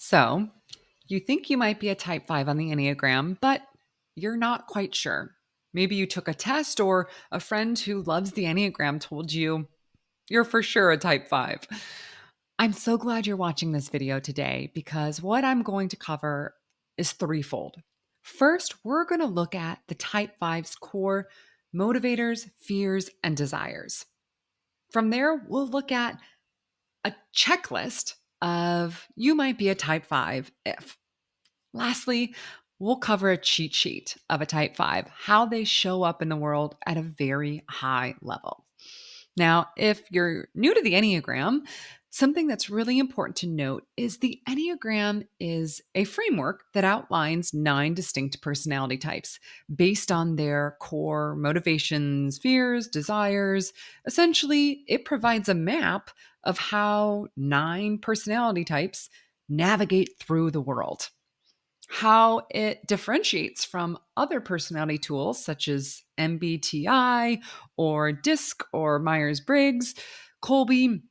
So, you think you might be a type 5 on the Enneagram, but you're not quite sure. Maybe you took a test or a friend who loves the Enneagram told you you're for sure a type 5. I'm so glad you're watching this video today because what I'm going to cover is threefold. First, we're going to look at the type 5's core motivators, fears, and desires. From there, we'll look at a checklist of you might be a type 5 if. Lastly, we'll cover a cheat sheet of a type 5, how they show up in the world at a very high level. Now, if you're new to the Enneagram, something that's really important to note is the Enneagram is a framework that outlines 9 distinct personality types based on their core motivations, fears, desires. Essentially, it provides a map of how 9 personality types navigate through the world. How it differentiates from other personality tools such as MBTI or DISC or Myers Briggs, Colby,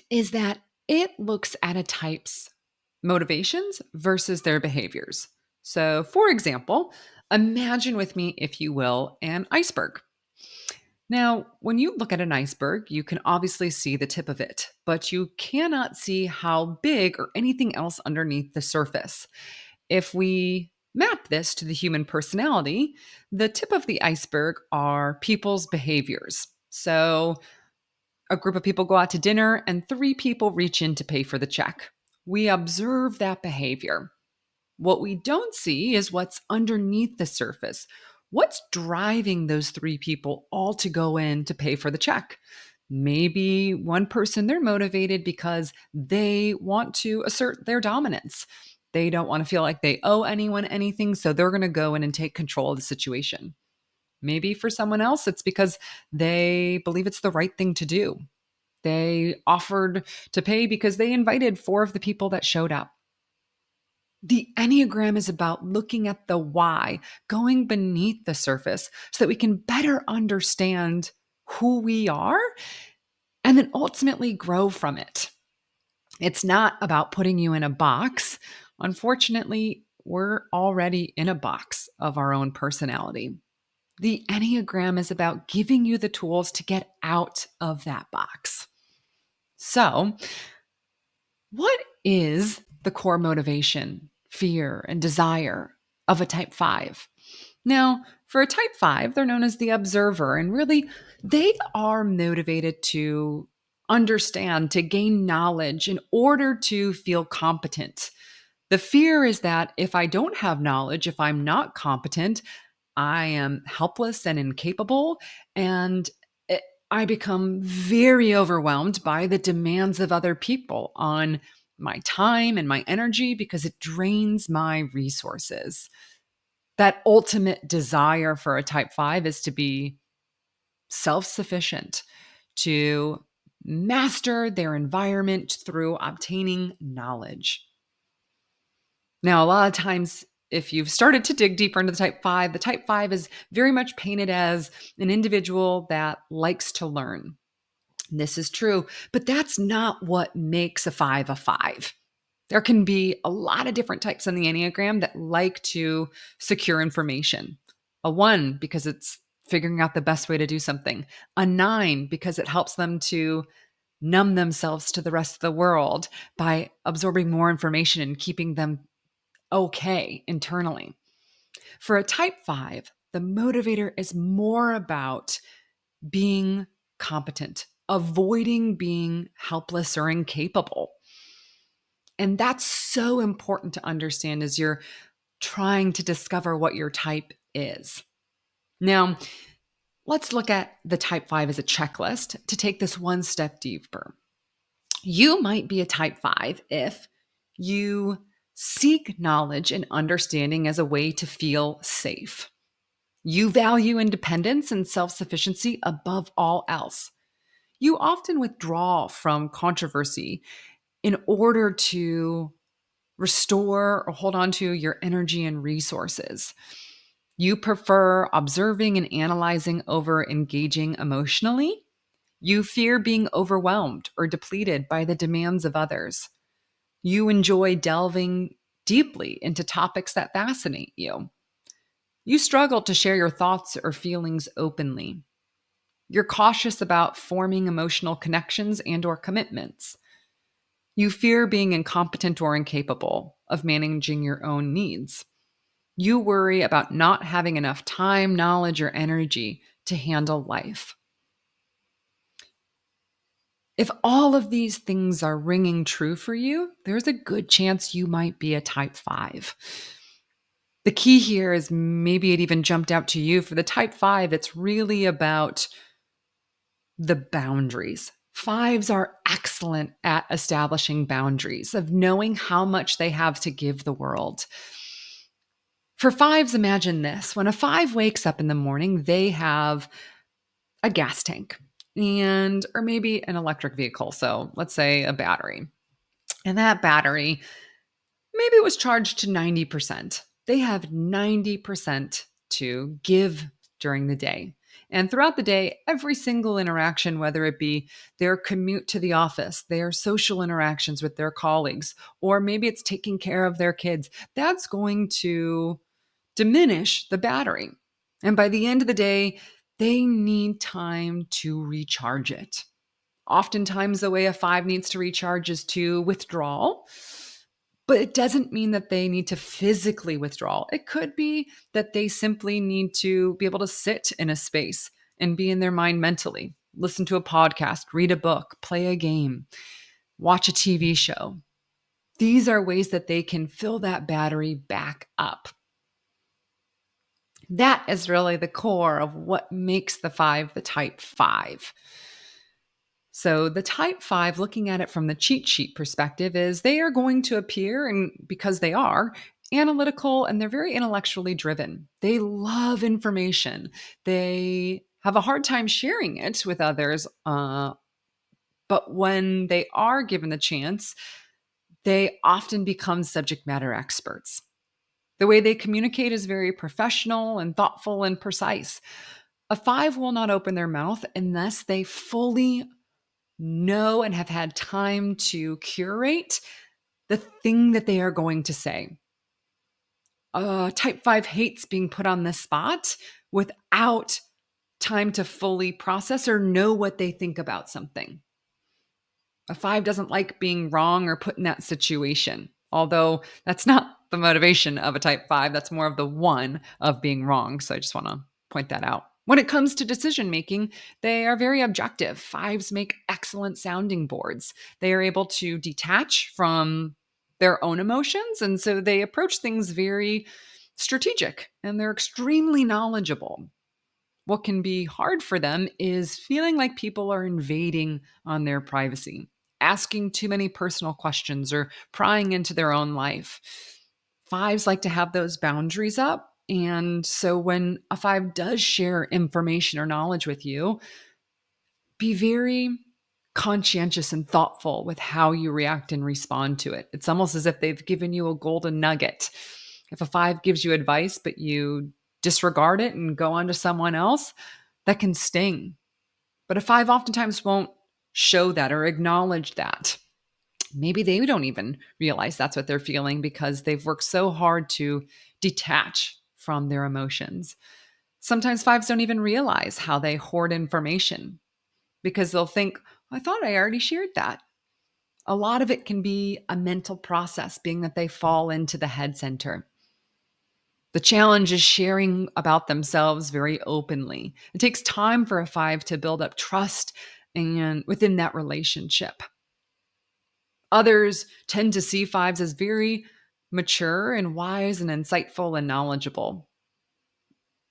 is that it looks at a type's motivations versus their behaviors. So, for example, imagine with me, if you will, an iceberg. Now, when you look at an iceberg, you can obviously see the tip of it, but you cannot see how big or anything else underneath the surface. If we map this to the human personality, the tip of the iceberg are people's behaviors. So, a group of people go out to dinner and 3 people reach in to pay for the check. We observe that behavior. What we don't see is what's underneath the surface. What's driving those 3 people all to go in to pay for the check? Maybe one person, they're motivated because they want to assert their dominance. They don't want to feel like they owe anyone anything, so they're going to go in and take control of the situation. Maybe for someone else, it's because they believe it's the right thing to do. They offered to pay because they invited 4 of the people that showed up. The Enneagram is about looking at the why, going beneath the surface so that we can better understand who we are and then ultimately grow from it. It's not about putting you in a box. Unfortunately, we're already in a box of our own personality. The Enneagram is about giving you the tools to get out of that box. So, what is the core motivation, fear, and desire of a type 5? Now, for a type 5, they're known as the observer, and really, they are motivated to understand, to gain knowledge in order to feel competent. The fear is that if I don't have knowledge, if I'm not competent, I am helpless and incapable, and I become very overwhelmed by the demands of other people on my time and my energy because it drains my resources. That ultimate desire for a type 5 is to be self sufficient, to master their environment through obtaining knowledge. Now, a lot of times, if you've started to dig deeper into the type 5 is very much painted as an individual that likes to learn. This is true, but that's not what makes a 5 a 5. There can be a lot of different types on the Enneagram that like to secure information. A 1 because it's figuring out the best way to do something. A 9 because it helps them to numb themselves to the rest of the world by absorbing more information and keeping them okay internally. For a type 5, the motivator is more about being competent, avoiding being helpless or incapable. And that's so important to understand as you're trying to discover what your type is. Now, let's look at the type 5 as a checklist to take this one step deeper. You might be a type 5 if you seek knowledge and understanding as a way to feel safe. You value independence and self sufficiency above all else. You often withdraw from controversy in order to restore or hold on to your energy and resources. You prefer observing and analyzing over engaging emotionally. You fear being overwhelmed or depleted by the demands of others. You enjoy delving deeply into topics that fascinate you. You struggle to share your thoughts or feelings openly. You're cautious about forming emotional connections and or commitments. You fear being incompetent or incapable of managing your own needs. You worry about not having enough time, knowledge, or energy to handle life. If all of these things are ringing true for you, there's a good chance you might be a type 5. The key here is maybe it even jumped out to you for the type 5. It's really about the boundaries. Fives are excellent at establishing boundaries, of knowing how much they have to give the world. For fives, imagine this. When a five wakes up in the morning, they have a gas tank and or maybe an electric vehicle. So let's say a battery. And that battery, maybe it was charged to 90%. They have 90% to give during the day. And throughout the day, every single interaction, whether it be their commute to the office, their social interactions with their colleagues, or maybe it's taking care of their kids, that's going to diminish the battery. And by the end of the day, they need time to recharge it. Oftentimes, the way a five needs to recharge is to withdrawal, but it doesn't mean that they need to physically withdraw. It could be that they simply need to be able to sit in a space and be in their mind mentally, listen to a podcast, read a book, play a game, watch a TV show. These are ways that they can fill that battery back up. That is really the core of what makes the five the type 5. So, the type 5, looking at it from the cheat sheet perspective, is they are going to appear, and because they are analytical and they're very intellectually driven. They love information. They have a hard time sharing it with others. But when they are given the chance, they often become subject matter experts. The way they communicate is very professional and thoughtful and precise. A 5 will not open their mouth unless they fully know and have had time to curate the thing that they are going to say. Type 5 hates being put on the spot without time to fully process or know what they think about something. A 5 doesn't like being wrong or put in that situation, although that's not the motivation of a type 5. That's more of the one of being wrong. So I just want to point that out. When it comes to decision making, they are very objective. Fives make excellent sounding boards. They are able to detach from their own emotions. And so they approach things very strategic and they're extremely knowledgeable. What can be hard for them is feeling like people are invading on their privacy, asking too many personal questions, or prying into their own life. Fives like to have those boundaries up. And so when a five does share information or knowledge with you, be very conscientious and thoughtful with how you react and respond to it. It's almost as if they've given you a golden nugget. If a five gives you advice, but you disregard it and go on to someone else, that can sting. But a five oftentimes won't show that or acknowledge that. Maybe they don't even realize that's what they're feeling because they've worked so hard to detach from their emotions. Sometimes fives don't even realize how they hoard information because they'll think, I thought I already shared that. A lot of it can be a mental process, being that they fall into the head center. The challenge is sharing about themselves very openly. It takes time for a five to build up trust and within that relationship. Others tend to see fives as very mature and wise and insightful and knowledgeable.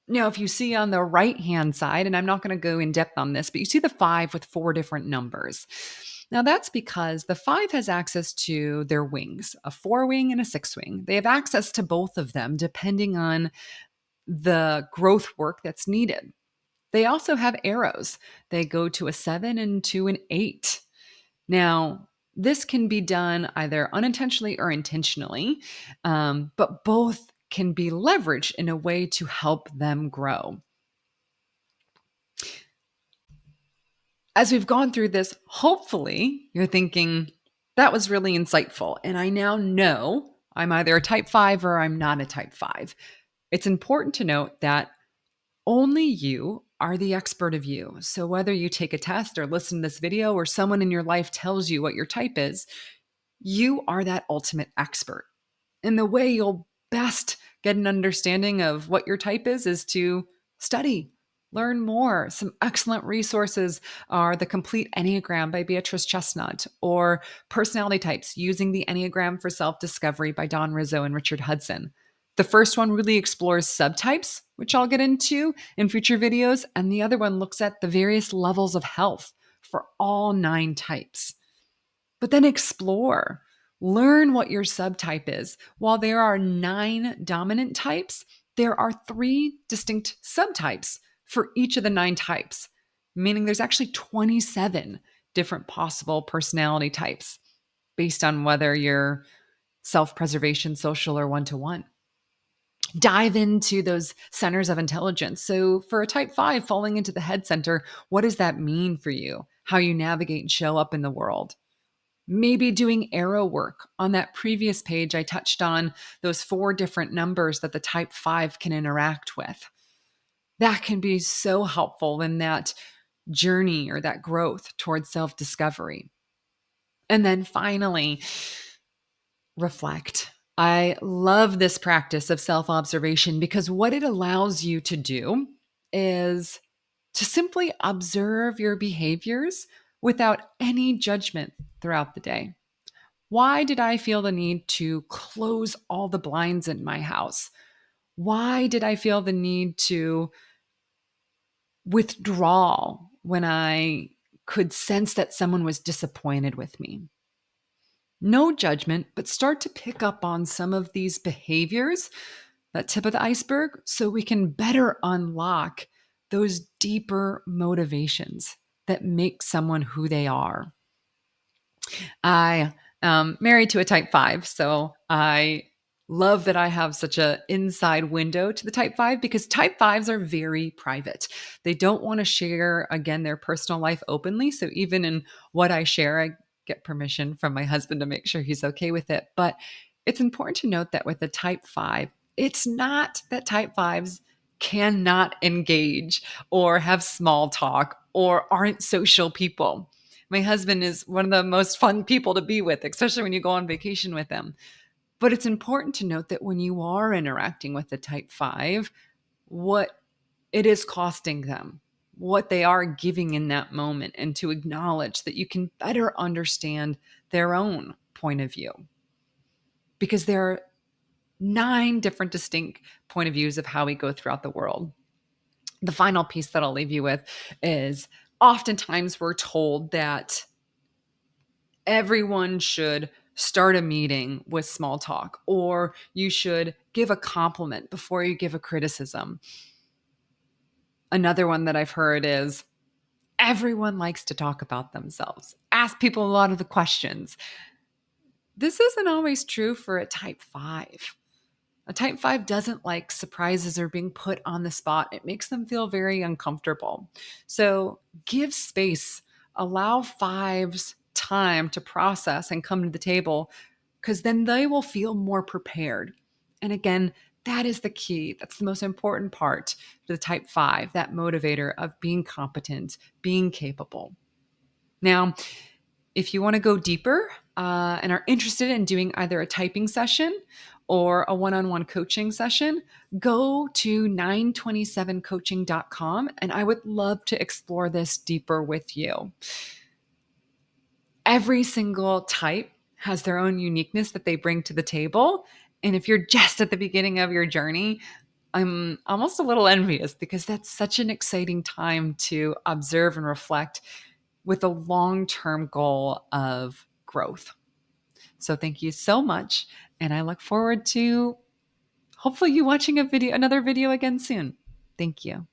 Now, if you see on the right hand side, and I'm not going to go in depth on this, but you see the five with 4 different numbers. Now, that's because the five has access to their wings, a 4-wing and a 6-wing. They have access to both of them depending on the growth work that's needed. They also have arrows. They go to a 7 and to an 8. Now, this can be done either unintentionally or intentionally, but both can be leveraged in a way to help them grow. As we've gone through this, hopefully you're thinking, That was really insightful. And I now know I'm either a type 5 or I'm not a type 5. It's important to note that only you are the expert of you. So whether you take a test or listen to this video or someone in your life tells you what your type is, you are that ultimate expert. And the way you'll best get an understanding of what your type is to study, learn more. Some excellent resources are The Complete Enneagram by Beatrice Chestnut or Personality Types Using the Enneagram for Self-Discovery by Riso and Richard Hudson. The first one really explores subtypes, which I'll get into in future videos, and the other one looks at the various levels of health for all 9 types. But then explore, learn what your subtype is. While there are 9 dominant types, there are 3 distinct subtypes for each of the 9 types, meaning there's actually 27 different possible personality types based on whether you're self preservation, social, or one to one. Dive into those centers of intelligence. So, for a type 5 falling into the head center, what does that mean for you? How you navigate and show up in the world? Maybe doing arrow work. On that previous page, I touched on those 4 different numbers that the type 5 can interact with. That can be so helpful in that journey or that growth towards self discovery. And then finally, reflect. I love this practice of self observation because what it allows you to do is to simply observe your behaviors without any judgment throughout the day. Why did I feel the need to close all the blinds in my house? Why did I feel the need to withdraw when I could sense that someone was disappointed with me? No judgment, but start to pick up on some of these behaviors, that tip of the iceberg, so we can better unlock those deeper motivations that make someone who they are. I am married to a type 5, so I love that I have such an inside window to the type 5 because type 5s are very private. They don't want to share, again, their personal life openly. So even in what I share, I get permission from my husband to make sure he's okay with it. But it's important to note that with the type 5, it's not that type 5s cannot engage or have small talk or aren't social people. My husband is one of the most fun people to be with, especially when you go on vacation with him. But it's important to note that when you are interacting with the type 5, what it is costing them, what they are giving in that moment, and to acknowledge that you can better understand their own point of view. Because there are 9 different distinct point of views of how we go throughout the world. The final piece that I'll leave you with is oftentimes we're told that everyone should start a meeting with small talk, or you should give a compliment before you give a criticism. Another one that I've heard is everyone likes to talk about themselves. Ask people a lot of the questions. This isn't always true for a type 5. A type 5 doesn't like surprises or being put on the spot. It makes them feel very uncomfortable. So give space, allow 5s time to process and come to the table because then they will feel more prepared. And again, that is the key. That's the most important part to the type 5, that motivator of being competent, being capable. Now, if you want to go deeper and are interested in doing either a typing session or a one-on-one coaching session, go to 927coaching.com and I would love to explore this deeper with you. Every single type has their own uniqueness that they bring to the table. And if you're just at the beginning of your journey, I'm almost a little envious because that's such an exciting time to observe and reflect with a long-term goal of growth. So thank you so much. And I look forward to hopefully you watching another video again soon. Thank you.